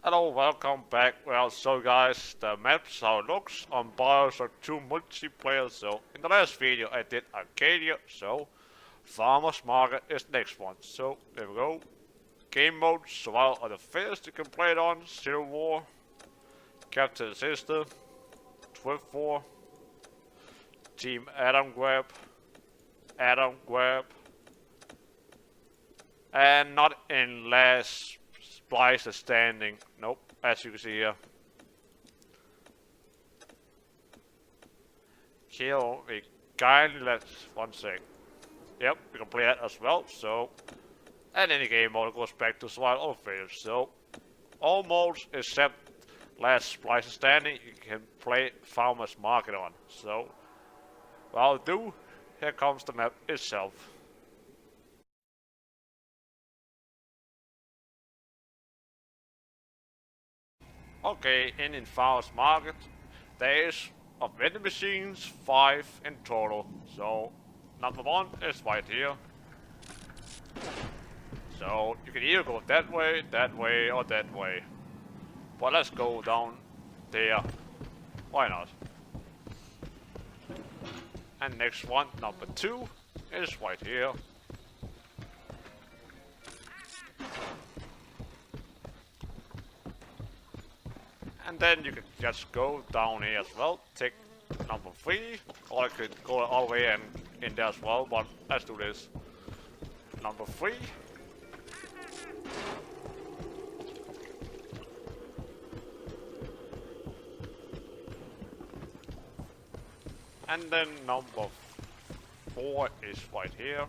Hello, welcome back. Well, so guys, the map's how it looks on bioshock 2 multiplayer. So, in the last video I did Arcadia, so Farmer's Market is next one. So, there we go. Game mode, survival of the fittest you can play it on, Civil War, Captain Sister, 12-4, Team Adam Grab, and not in last splice standing. Nope, as you can see here. Kill the kindly let's one sec. Yep, we can play that as well, so and any game mode goes back to survival of failures. So all modes except last splice standing you can play Farmer's Market on. So while do, here comes the map itself. Okay, in Farmer's Market, there is of vending machines 5 in total. So number 1 is right here. So you can either go that way, or that way. But let's go down there. Why not? And next one, number 2, is right here. And then you can just go down here as well, take number 3, or I could go all the way and in there as well, but let's do this. Number 3. And then number 4 is right here.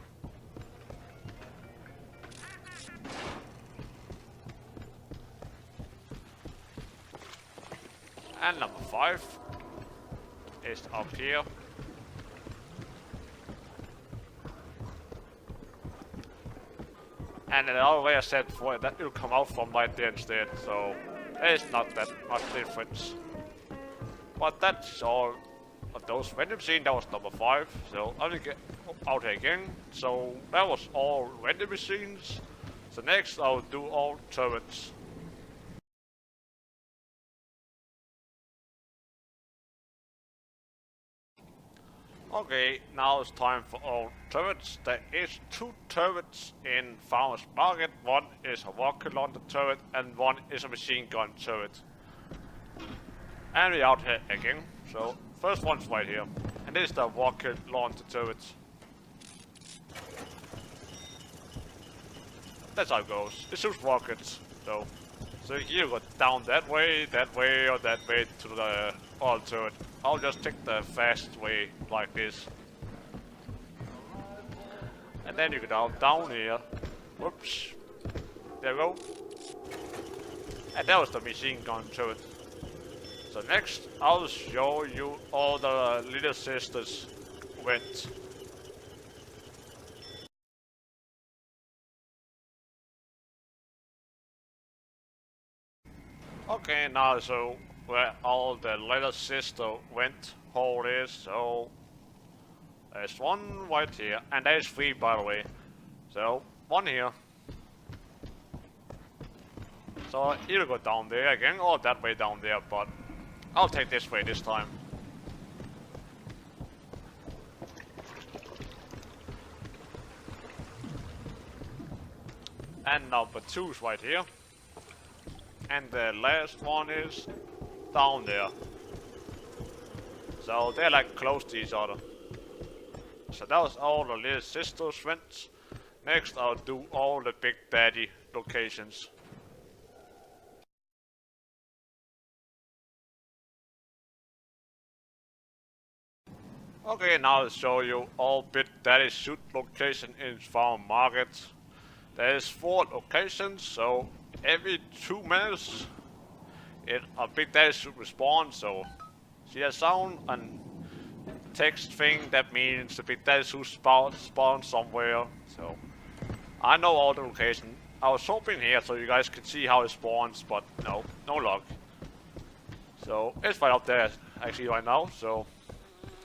And number 5 is up here. And the other way I said before, that will come out from right there instead, so there's not that much difference. But that's all of those vending machines. That was number 5, so I'm gonna get out here again. So that was all vending machines. So next I'll do all turrets. Okay, now it's time for all turrets. There is 2 turrets in Farmer's Market. One is a rocket launcher turret and one is a machine gun turret. And we're out here again. So first one's right here. And this is the rocket launcher turret. That's how it goes. It shoots rockets though. So you go down that way, or that way to the other turret. I'll just take the fast way like this. And then you go down here. Whoops. There we go. And that was the machine gun turret. So next I'll show you all the little sisters went. Okay, now so where all the little sister went, hole is, so there's one right here, and there's 3 by the way. So one here. So either go down there again or that way down there, but I'll take this way this time. And number 2 is right here. And the last one is down there. So they're like close to each other. So that was all the little sisters went. Next I'll do all the big daddy locations. Okay, now I'll show you all Big Daddy shoot location in Farm Market. There's 4 locations, so every 2 minutes a Big Daddy should respawn. So see a sound and text thing, that means the Big Daddy should spawn somewhere. So I know all the location. I was hoping here so you guys could see how it spawns, but no luck. So it's right up there actually right now. So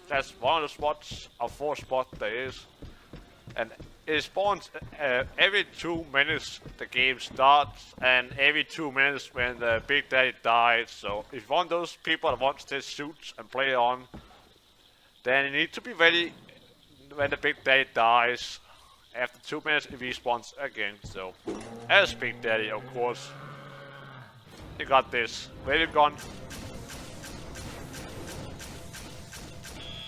that's one of the spots, of 4 spots there is. And it spawns every 2 minutes the game starts, and every 2 minutes when the Big Daddy dies. So if you're one of those people that wants this suit and play on, then you need to be ready when the Big Daddy dies. After 2 minutes it respawns again. So as Big Daddy, of course, you got this wave gun,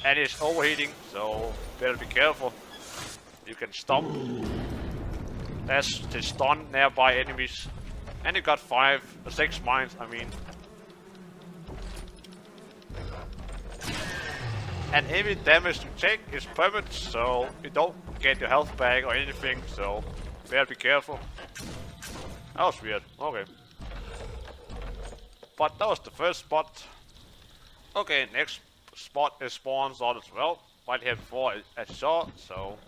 and it's overheating, so better be careful. You can stomp. That's to stun nearby enemies. And you got 5 or 6 mines, I mean. And every damage you take is permanent, so you don't get your health back or anything, so better be careful. That was weird, okay. But that was the first spot. Okay, next spot is spawns on as well. Right here before I saw, so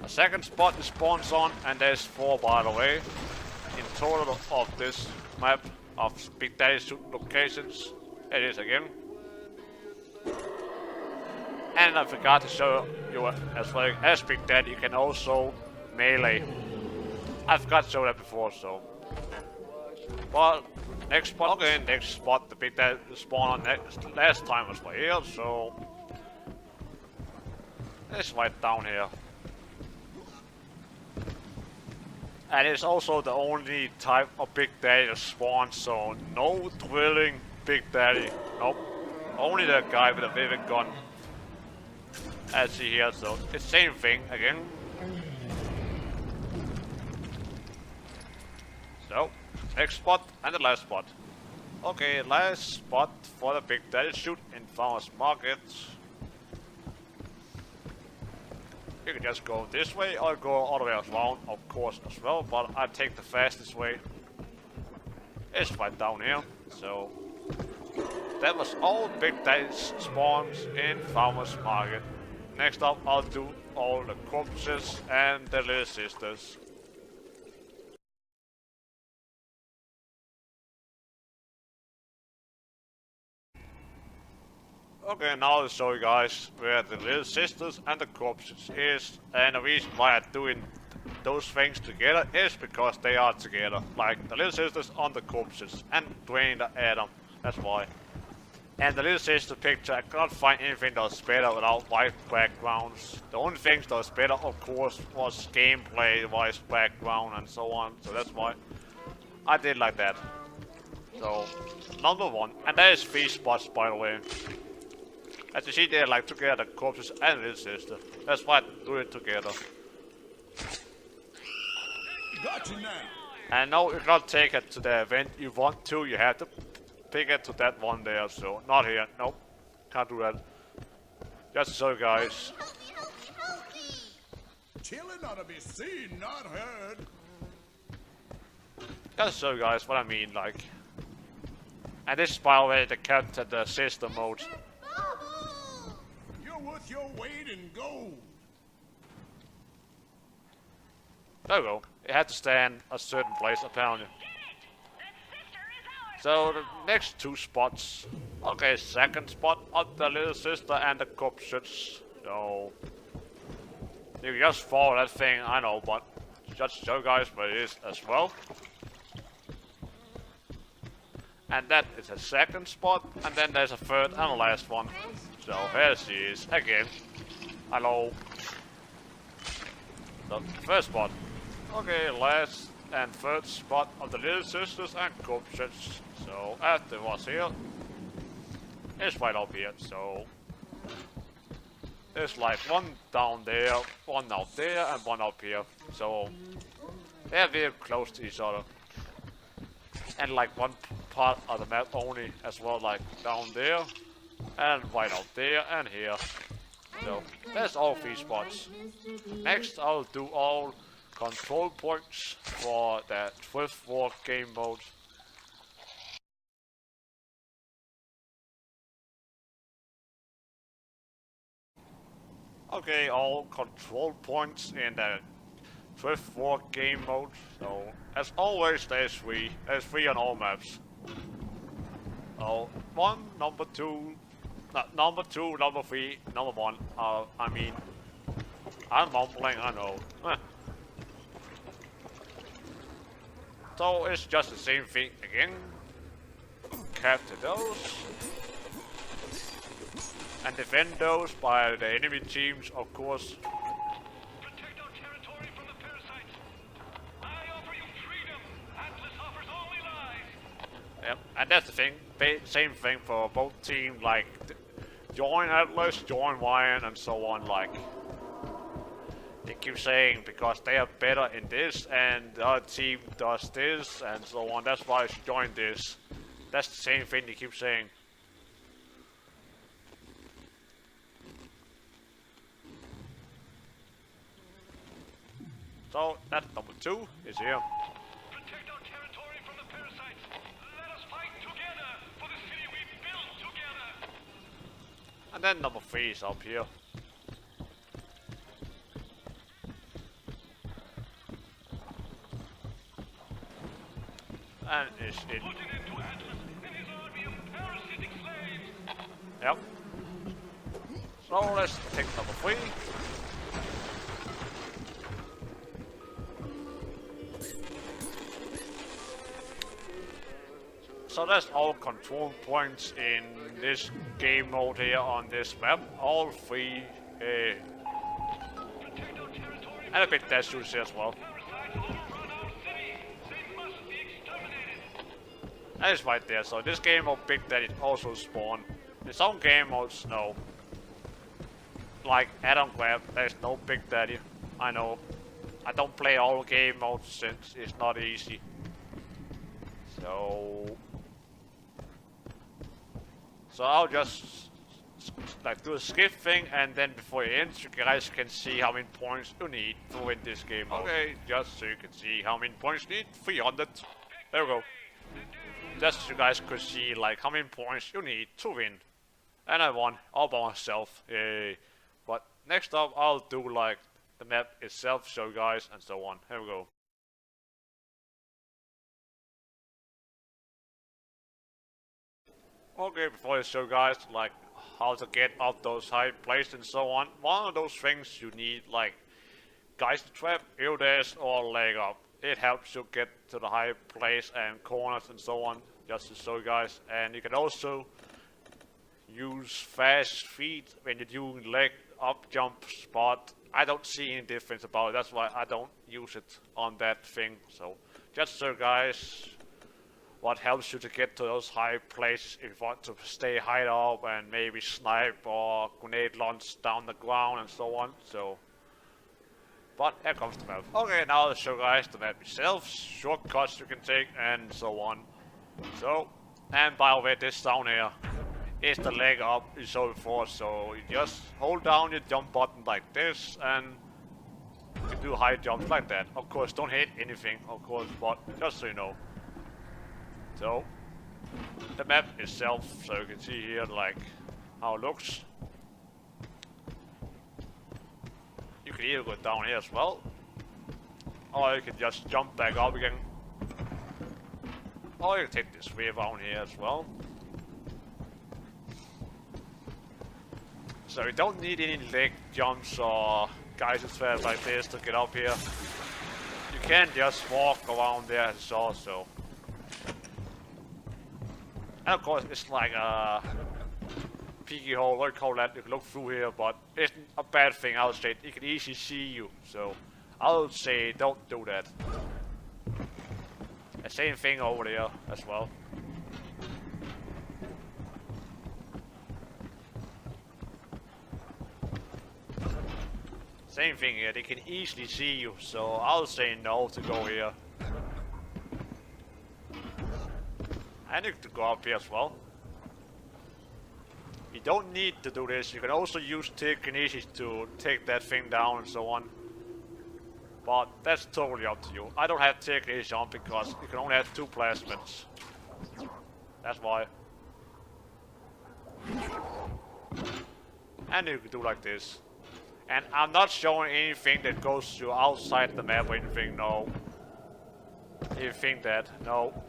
a second spot is spawns on, and there's 4 by the way in total of this map of Big Daddy's locations. It is again. And I forgot to show you as well as Big Daddy you can also melee. I forgot to show that before, so. Well, next spot. Okay, next spot the Big Daddy spawned on last time was right here, so it's right down here. And it's also the only type of Big Daddy that spawns, so no drilling Big Daddy. Nope. Only the guy with a vivid gun. As you see here, so it's the same thing again. So, next spot and the last spot. Okay, last spot for the Big Daddy shoot in Farmers Market. You can just go this way or go all the way around, of course, as well, but I take the fastest way. It's right down here, so that was all Big Daddy's spawns in Farmers Market. Next up, I'll do all the corpses and the little sisters. Okay, now I'll show you guys where the little sisters and the corpses is, and the reason why I'm doing those things together is because they are together, like the little sisters on the corpses and Dwayne the Adam, that's why. And the little sister picture, I cannot find anything that was better without white backgrounds. The only things that was better, of course, was gameplay, wise background and so on, so that's why I did like that. So, number 1, and that is 3 spots by the way. As you see there, like together, corpses and little sister. That's why I do it together. Got you now. And no, you cannot take it to the event you want to. You have to pick it to that one there. So not here. Nope, can't do that. Just to show you guys. Chillin' ought to be seen, not heard. Just to show you guys what I mean, like. And this is by the way the character, the sister mode. Worth your weight in gold. There we go. It had to stand a certain place apparently. So the next 2 spots. Okay, second spot of the little sister and the corpses. So you can just follow that thing, I know, but just show you guys where it is as well. And that is a second spot, and then there's a third and a last one. So here she is again. Hello. So first spot. Okay, last and third spot of the little sisters and corpses. So after it was here, it's right up here. So there's like 1 down there, 1 out there, and 1 up here. So they're very close to each other. And like 1 part of the map only as well, like down there and right out there and here. So that's all 3 spots. Next I'll do all control points for the 12th war game mode. Okay, all control points in the 12th war game mode. So as always there's 3. There's 3 on all maps. Oh, 1, number 2, number 2, number 3, number 1. I mean, I'm mumbling, I know. So it's just the same thing again. Capture those. And defend those by the enemy teams, of course. Protect our territory from the parasites. I offer you freedom. Atlas offers only lies. Yep, and that's the thing. Same thing for both teams, like join Atlas, join Ryan, and so on. Like they keep saying because they are better in this, and the other team does this, and so on. That's why you should join this. That's the same thing they keep saying. So that's number 2 is here. Protect our territory from the parasites. Let us fight together for the city we built together. And then number 3 is up here. And it's it. Put an end to Atlas and his army of parasitic slaves. Yep. So let's take number 3. So that's all control points in this game mode here on this map. All 3. Protect our territory And a bit dash as well. parasites overrun our city. They must be exterminated. That is right there. So this game mode Big Daddy also spawn. In some game modes, no. Like Adam Grab, there's no Big Daddy. I know. I don't play all game modes since it's not easy. So I'll just like do a skip thing, and then before it ends, you guys can see how many points you need to win this game mode. Okay, just so you can see how many points you need. 300. There we go. Just so you guys could see like how many points you need to win. And I won all by myself. Yay. But next up, I'll do like the map itself, show you guys, and so on. Here we go. Okay, before I show you guys like how to get up those high places and so on, one of those things you need like Geyser Trap, Air Dash, or Leg Up. It helps you get to the high place and corners and so on, just to show you guys. And you can also use fast feet when you're doing leg up jump spot. I don't see any difference about it, that's why I don't use it on that thing. So just so you guys what helps you to get to those high places if you want to stay high up and maybe snipe or grenade launch down the ground and so on. So, but here comes the map. Okay, now I'll show you guys the map itself, shortcuts you can take and so on. So, and by the way, this down here is the leg up you saw before. So you just hold down your jump button like this and you can do high jumps like that. Of course, don't hit anything, of course, but just so you know. So, the map itself, so you can see here like how it looks. You can either go down here as well, or you can just jump back up again. Or you can take this way around here as well. So you don't need any leg jumps or geyser traps like this to get up here. You can just walk around there as so. And of course, it's like a peeky hole, what do you call that? You can look through here, but it's a bad thing, I would say. It can easily see you, so I would say don't do that. The same thing over there as well. Same thing here, they can easily see you, so I would say no to go here. And you can go up here as well. You don't need to do this. You can also use telekinesis to take that thing down and so on. But that's totally up to you. I don't have telekinesis on because you can only have 2 plasmids. That's why. And you can do like this. And I'm not showing anything that goes to outside the map or anything, no. If you think that, no.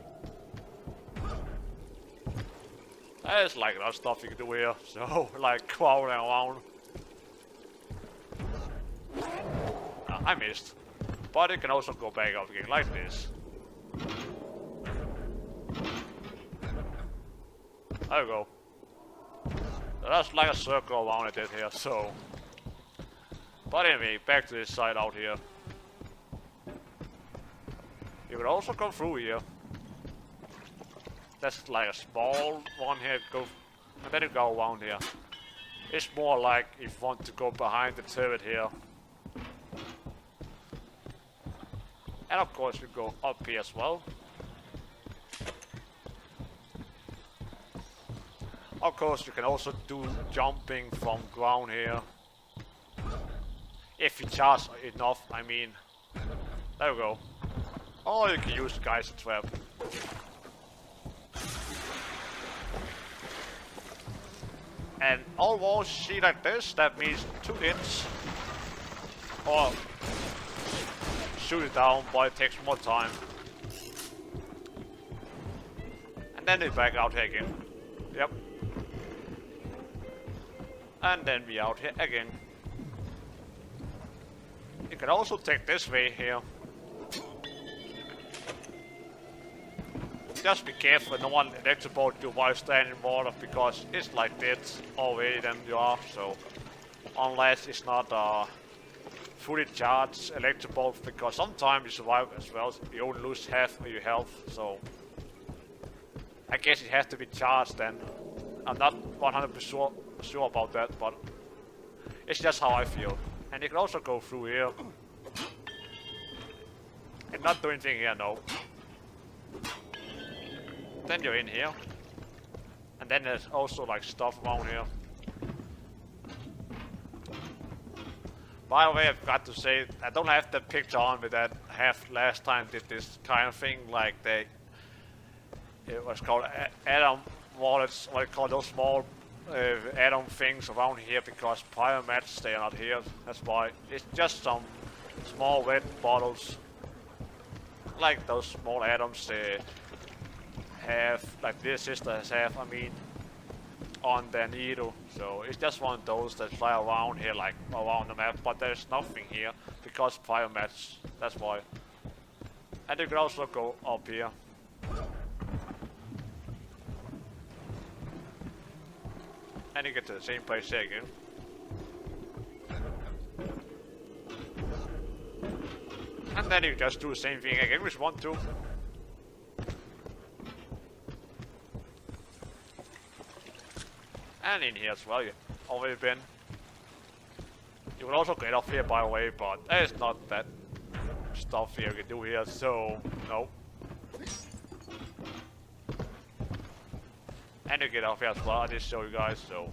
There's like a lot of stuff you can do here, so like crawling around. I missed. But it can also go back up again like this. There we go. That's like a circle around it here, so... But anyway, back to this side out here. You can also go through here. That's like a small one here, go, and then you go around here. It's more like if you want to go behind the turret here. And of course you go up here as well. Of course you can also do jumping from ground here. If you charge enough, I mean. There we go. Or you can use Geyser Trap. And all walls see like this, that means 2 hits. Or shoot it down, but it takes more time. And then they back out here again. Yep. And then we out here again. You can also take this way here. Just be careful no one electrocute you while standing in water, because it's like this already than you are, so unless it's not fully charged electrocute, because sometimes you survive as well, you only lose half of your health, so I guess it has to be charged then. I'm not 100% sure about that, but it's just how I feel. And you can also go through here. And not do anything here, no. Then you're in here. And then there's also like stuff around here. By the way, I forgot to say, I don't have the picture on with that last time did this kind of thing, like it was called atom wallets, what you call those small atom things around here, because pyramats, they are not here, that's why. It's just some small red bottles, like those small atoms they have, like this sisters have, I mean, on their needle. So it's just one of those that fly around here, like around the map, but there's nothing here because fire mats, that's why. And you can also go up here. And you get to the same place here again. And then you just do the same thing again with 1, 2. And in here as well, you've already been. You can also get up here, by the way, but there's not that stuff here you can do here, so no. And you get up here as well, I just show you guys, so.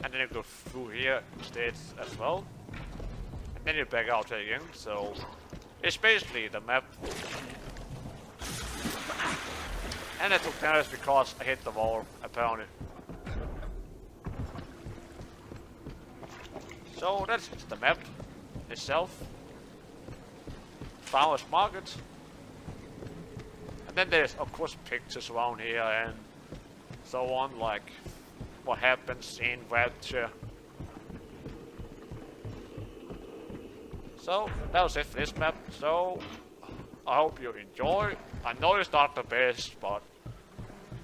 And then you go through here instead as well. And then you back out again, so it's basically the map. And I took damage because I hit the wall, apparently. So that's the map itself. Farmers Market. And then there's of course pictures around here and so on, like what happens in Rapture. So that was it for this map. So I hope you enjoy. I know it's not the best, but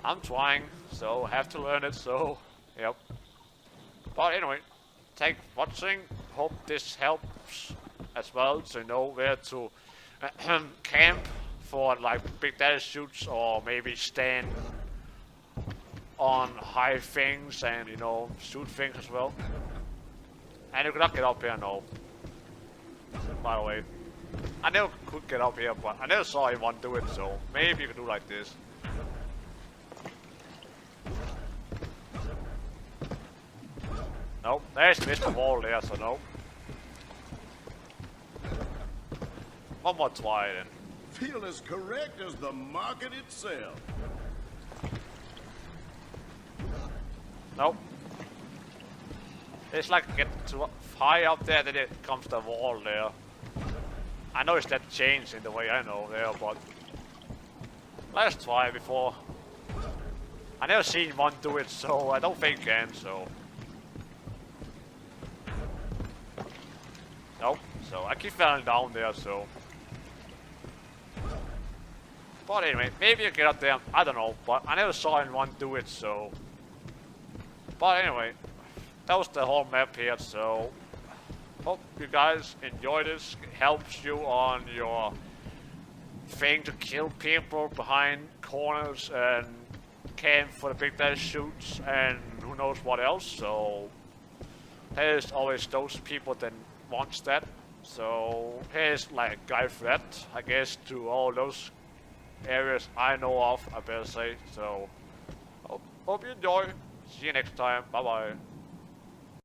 I'm trying, so I have to learn it, so yep. But anyway, thanks for watching. Hope this helps as well to know where to camp for like big data shoots, or maybe stand on high things and, you know, shoot things as well. And you cannot get up here, no. By the way, I never could get up here, but I never saw anyone do it, so maybe you can do like this. Nope, there's Mr. Wall there, so no. One more try then. Feel as correct as the market itself. Nope. It's like get too high up there, then it comes the wall there. I know it's that change in the way I know there, but let's try before. I never seen one do it, so I don't think you can, so. Nope, So I keep falling down there, so. But anyway, maybe I get up there, I don't know, but I never saw anyone do it, so. But anyway, that was the whole map here, so. Hope you guys enjoy this. It helps you on your thing to kill people behind corners and camp for the big dash shoots and who knows what else, so. There's always those people that wants that. So here's like a guide for that, I guess, to all those areas I know of, I better say. So hope you enjoy. See you next time. Bye bye.